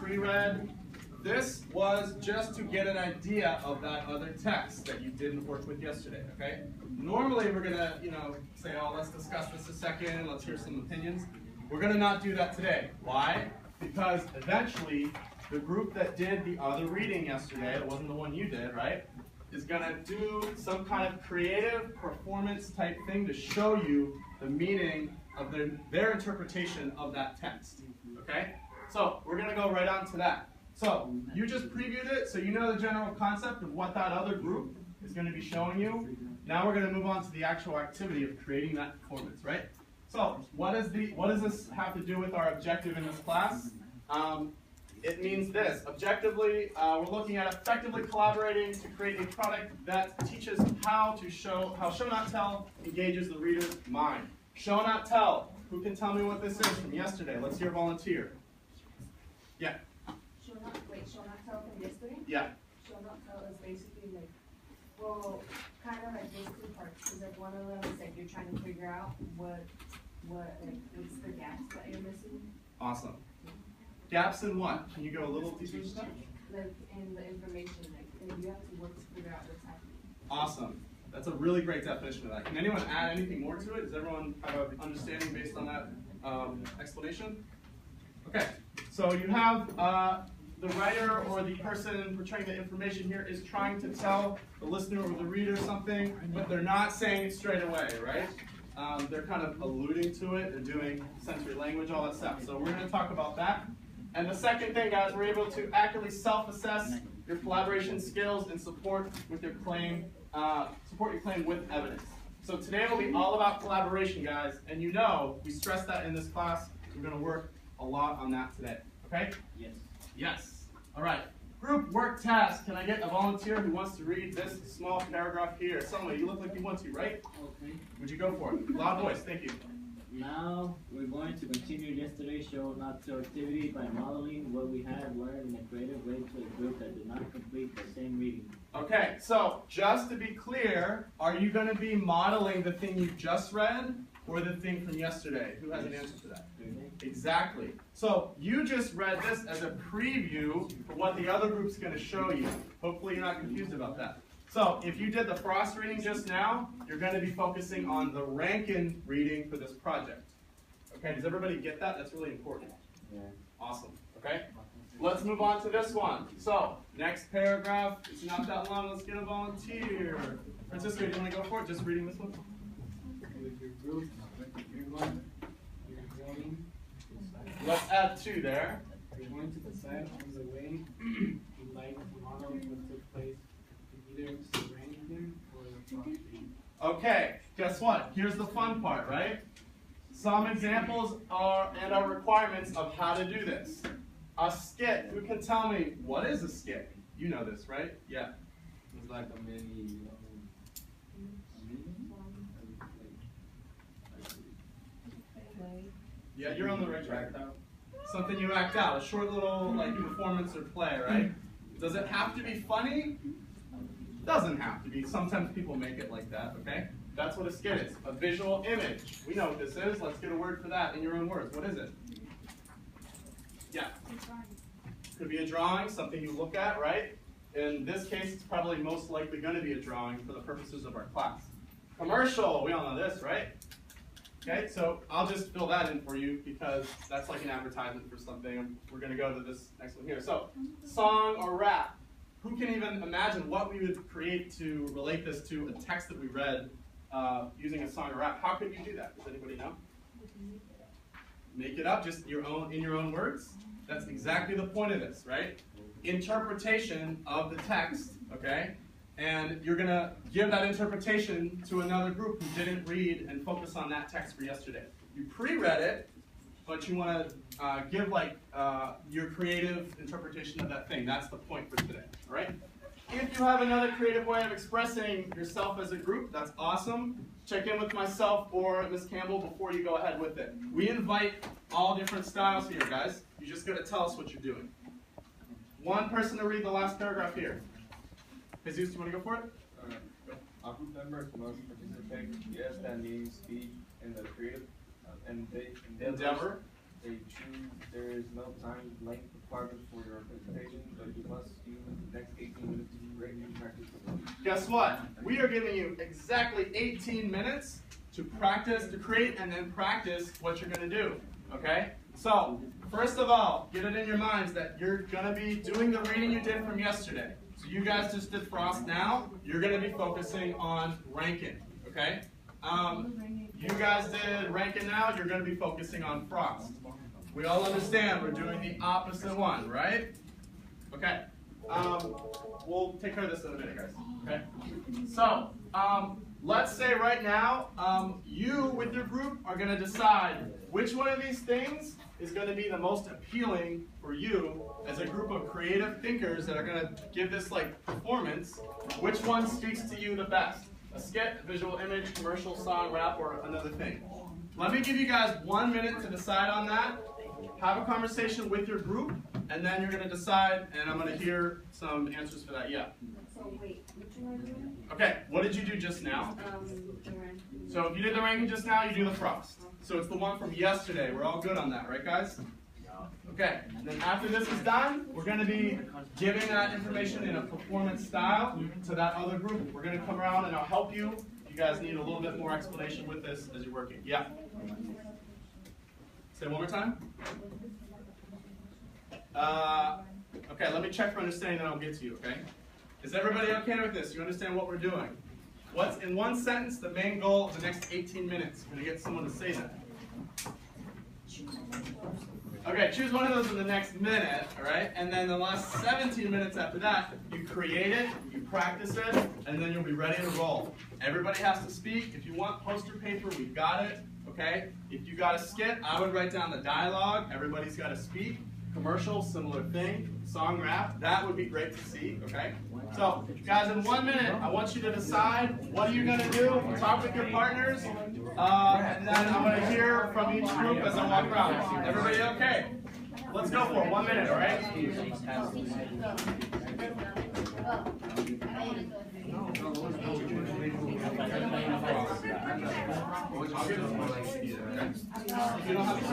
pre-read. This was just to get an idea of that other text that you didn't work with yesterday, okay? Normally we're gonna, say, oh, let's discuss this a second, let's hear some opinions. We're gonna not do that today. Why? Because eventually, the group that did the other reading yesterday, it wasn't the one you did, right, is gonna do some kind of creative performance type thing to show you the meaning of their interpretation of that text, okay? So we're gonna go right on to that. So you just previewed it, so you know the general concept of what that other group is going to be showing you. Now we're going to move on to the actual activity of creating that performance, right? So what does this have to do with our objective in this class? It means this. Objectively, we're looking at effectively collaborating to create a product that teaches how show not tell engages the reader's mind. Show not tell. Who can tell me what this is from yesterday? Let's hear a volunteer. Yeah. Show not tell from yesterday? Yeah. Show not tell is basically like, well, kind of like those two parts. Because like one of them is like you're trying to figure out what's the gaps that you're missing. Awesome. Gaps in what? Can you go a little deeper into that? Like in the information, like you have to work to figure out what's happening. Awesome. That's a really great definition of that. Can anyone add anything more to it? Does everyone have an understanding based on that explanation? Okay. So you have the writer or the person portraying the information here is trying to tell the listener or the reader something, but they're not saying it straight away, right? They're kind of alluding to it. They're doing sensory language, all that stuff. So we're going to talk about that. And the second thing, guys, we're able to accurately self-assess your collaboration skills and support your claim with evidence. So today will be all about collaboration, guys. And we stress that in this class. We're going to work a lot on that today. Okay? Yes. Yes. All right. Group work task. Can I get a volunteer who wants to read this small paragraph here? Someone, you look like you want to, right? Okay. Would you go for it? Loud voice. Thank you. Now we're going to continue yesterday's show not to activity by modeling what we had learned in a creative way to a group that did not complete the same reading. Okay. So just to be clear, are you going to be modeling the thing you just read or the thing from yesterday? Who has an answer to that? Exactly. So you just read this as a preview for what the other group's going to show you. Hopefully you're not confused about that. So if you did the Frost reading just now, you're going to be focusing on the Rankin reading for this project. Okay, does everybody get that? That's really important. Yeah. Awesome. Okay, let's move on to this one. So next paragraph, it's not that long. Let's get a volunteer. Francisco, do you want to go for it? Just reading this one? With your group, you're going Let's add 2 there. You're going to decide on the way you like to model what took place, either surrounding or the property. Okay, guess what? Here's the fun part, right? Some examples and our requirements of how to do this. A skit. Who can tell me what is a skit? You know this, right? Yeah. It's like a mini. Yeah, you're on the right track. Something you act out, a short little performance or play, right? Does it have to be funny? Doesn't have to be. Sometimes people make it like that, okay? That's what a skit is, a visual image. We know what this is. Let's get a word for that in your own words. What is it? Yeah. Could be a drawing, something you look at, right? In this case, it's probably most likely going to be a drawing for the purposes of our class. Commercial, we all know this, right? Okay, so I'll just fill that in for you because that's like an advertisement for something. We're going to go to this next one here. So, song or rap. Who can even imagine what we would create to relate this to a text that we read using a song or rap? How could you do that? Does anybody know? Make it up, just in your own words. That's exactly the point of this, right? Interpretation of the text, okay? And you're going to give that interpretation to another group who didn't read and focus on that text for yesterday. You pre-read it, but you want to give your creative interpretation of that thing. That's the point for today, all right? If you have another creative way of expressing yourself as a group, that's awesome. Check in with myself or Ms. Campbell before you go ahead with it. We invite all different styles here, guys. You just got to tell us what you're doing. One person to read the last paragraph here. Jesus, do you want to go for it? Our group members must participate, yes, that means speak in the creative endeavor they choose, there is no time length requirement for your presentation, but you must use the next 18 minutes to review practice. Guess what? We are giving you exactly 18 minutes to practice, to create and then practice what you're going to do. Okay? So, first of all, get it in your minds that you're going to be doing the reading you did from yesterday. So you guys just did Frost now. You're going to be focusing on Rankin. Okay? You guys did Rankin now. You're going to be focusing on Frost. We all understand we're doing the opposite one, right? Okay. We'll take care of this in a minute, guys. Okay? So, let's say right now, you with your group are going to decide which one of these things is going to be the most appealing for you as a group of creative thinkers that are going to give this like performance. Which one speaks to you the best? A skit, a visual image, commercial, song, rap, or another thing? Let me give you guys 1 minute to decide on that. Have a conversation with your group, and then you're going to decide, and I'm going to hear some answers for that. Yeah. So wait, which one are you doing? Okay, what did you do just now? The ranking. So if you did the ranking just now, you do the Frost. So it's the one from yesterday. We're all good on that, right guys? Okay, and then after this is done, we're going to be giving that information in a performance style to that other group. We're going to come around and I'll help you. You guys need a little bit more explanation with this as you're working. Yeah? Say it one more time. Okay, let me check for understanding, then I'll get to you, okay? Is everybody okay with this? You understand what we're doing? What's, in one sentence, the main goal of the next 18 minutes? I'm going to get someone to say that. Okay, choose one of those in the next minute, all right? And then the last 17 minutes after that, you create it, you practice it, and then you'll be ready to roll. Everybody has to speak. If you want poster paper, we've got it, okay? If you got a skit, I would write down the dialogue. Everybody's got to speak. Commercial, similar thing. Song, rap, that would be great to see, okay? So, guys, in 1 minute, I want you to decide what are you going to do. Talk with your partners, and then I'm going to hear from each group as I walk around. Everybody okay? Let's go for it. 1 minute, all right? I'll give this one. You don't have to